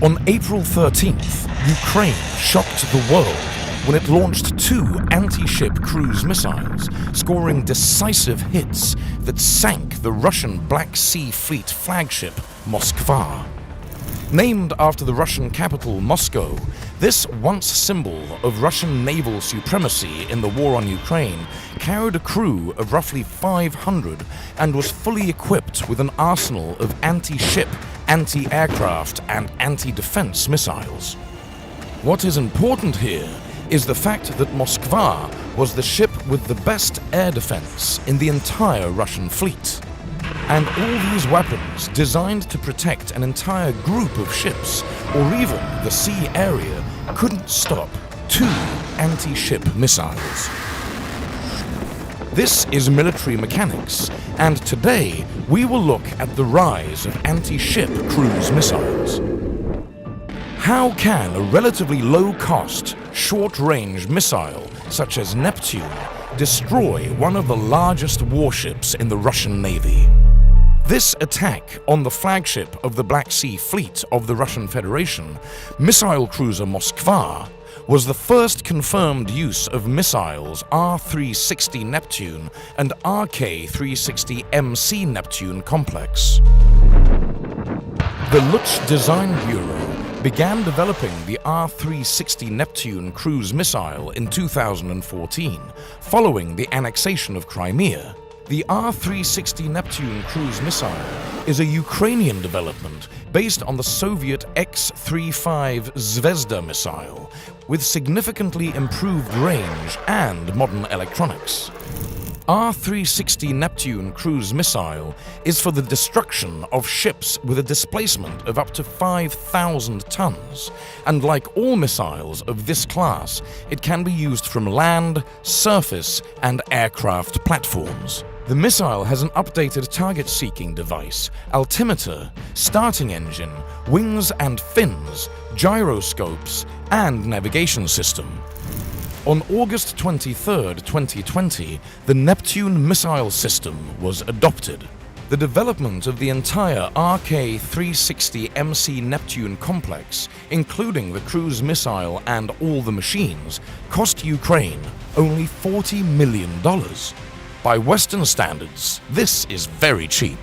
On April 13th, Ukraine shocked the world when it launched 2 anti-ship cruise missiles, scoring decisive hits that sank the Russian Black Sea Fleet flagship Moskva. Named after the Russian capital Moscow, this once symbol of Russian naval supremacy in the war on Ukraine carried a crew of roughly 500 and was fully equipped with an arsenal of anti-ship, anti-aircraft and anti-defense missiles. What is important here is the fact that Moskva was the ship with the best air defense in the entire Russian fleet. And all these weapons designed to protect an entire group of ships, or even the sea area, couldn't stop 2 anti-ship missiles. This is military mechanics, and today we will look at the rise of anti-ship cruise missiles. How can a relatively low-cost, short-range missile such as Neptune destroy one of the largest warships in the Russian Navy? This attack on the flagship of the Black Sea Fleet of the Russian Federation, missile cruiser Moskva, was the first confirmed use of missiles R-360 Neptune and RK-360MC Neptune complex. The Lutsch Design Bureau began developing the R-360 Neptune cruise missile in 2014, following the annexation of Crimea. The R-360 Neptune cruise missile is a Ukrainian development based on the Soviet X-35 Zvezda missile, with significantly improved range and modern electronics. R-360 Neptune cruise missile is for the destruction of ships with a displacement of up to 5,000 tons, and like all missiles of this class, it can be used from land, surface, and aircraft platforms. The missile has an updated target-seeking device, altimeter, starting engine, wings and fins, gyroscopes, and navigation system. On August 23, 2020, the Neptune missile system was adopted. The development of the entire RK-360MC Neptune complex, including the cruise missile and all the machines, cost Ukraine only $40 million. By Western standards, this is very cheap.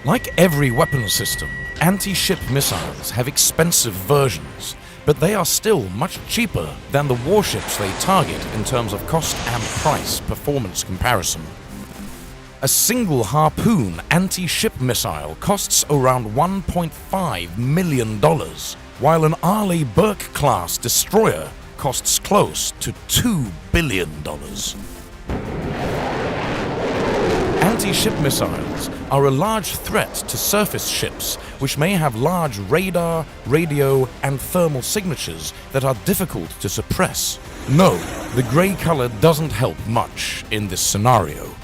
Like every weapon system, anti-ship missiles have expensive versions, but they are still much cheaper than the warships they target in terms of cost and price performance comparison. A single Harpoon anti-ship missile costs around $1.5 million, while an Arleigh Burke-class destroyer costs close to $2 billion. Anti-ship missiles are a large threat to surface ships, which may have large radar, radio, and thermal signatures that are difficult to suppress. No, the grey color doesn't help much in this scenario.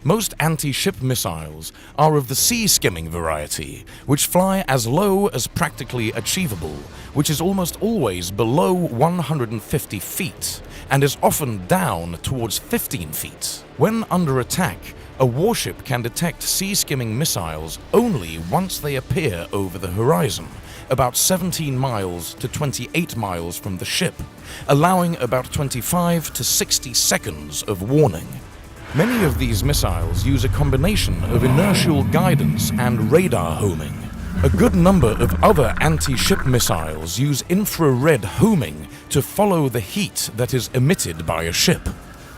Most anti-ship missiles are of the sea-skimming variety, which fly as low as practically achievable, which is almost always below 150 feet, and is often down towards 15 feet. When under attack, a warship can detect sea-skimming missiles only once they appear over the horizon, about 17 miles to 28 miles from the ship, allowing about 25 to 60 seconds of warning. Many of these missiles use a combination of inertial guidance and radar homing. A good number of other anti-ship missiles use infrared homing to follow the heat that is emitted by a ship.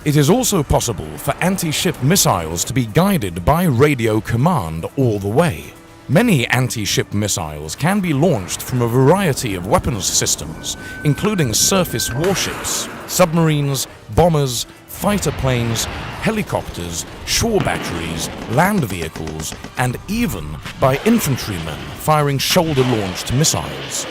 It is also possible for anti-ship missiles to be guided by radio command all the way. Many anti-ship missiles can be launched from a variety of weapons systems, including surface warships, submarines, bombers, fighter planes, helicopters, shore batteries, land vehicles, and even by infantrymen firing shoulder-launched missiles.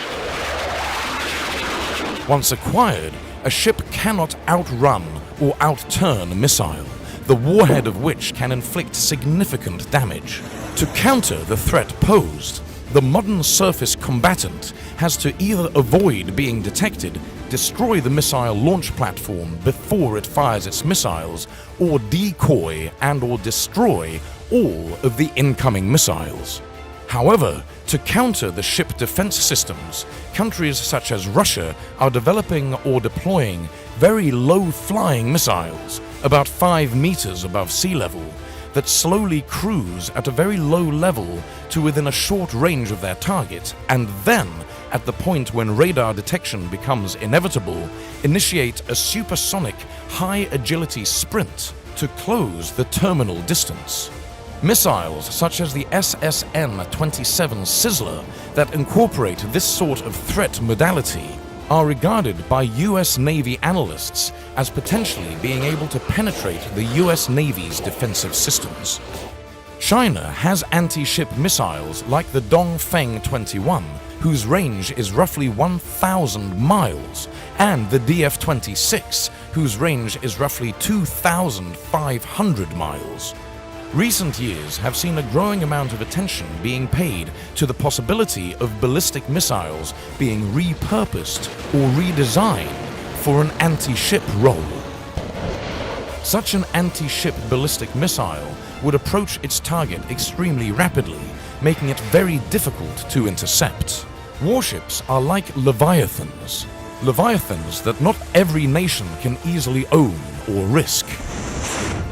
Once acquired, a ship cannot outrun or outturn a missile, the warhead of which can inflict significant damage. To counter the threat posed, the modern surface combatant has to either avoid being detected, destroy the missile launch platform before it fires its missiles, or decoy and/or destroy all of the incoming missiles. However, To counter the ship defense systems, countries such as Russia are developing or deploying very low-flying missiles, about 5 meters above sea level, that slowly cruise at a very low level to within a short range of their target, and then, at the point when radar detection becomes inevitable, initiate a supersonic high-agility sprint to close the terminal distance. Missiles such as the SSN-27 Sizzler that incorporate this sort of threat modality are regarded by US Navy analysts as potentially being able to penetrate the US Navy's defensive systems. China has anti-ship missiles like the Dongfeng 21, whose range is roughly 1,000 miles, and the DF-26, whose range is roughly 2,500 miles. Recent years have seen a growing amount of attention being paid to the possibility of ballistic missiles being repurposed or redesigned for an anti-ship role. Such an anti-ship ballistic missile would approach its target extremely rapidly, making it very difficult to intercept. Warships are like leviathans that not every nation can easily own or risk.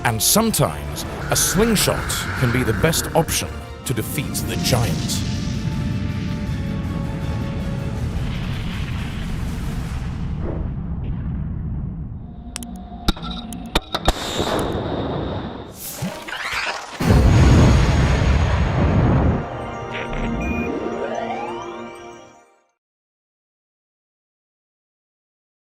And sometimes a slingshot can be the best option to defeat the giant.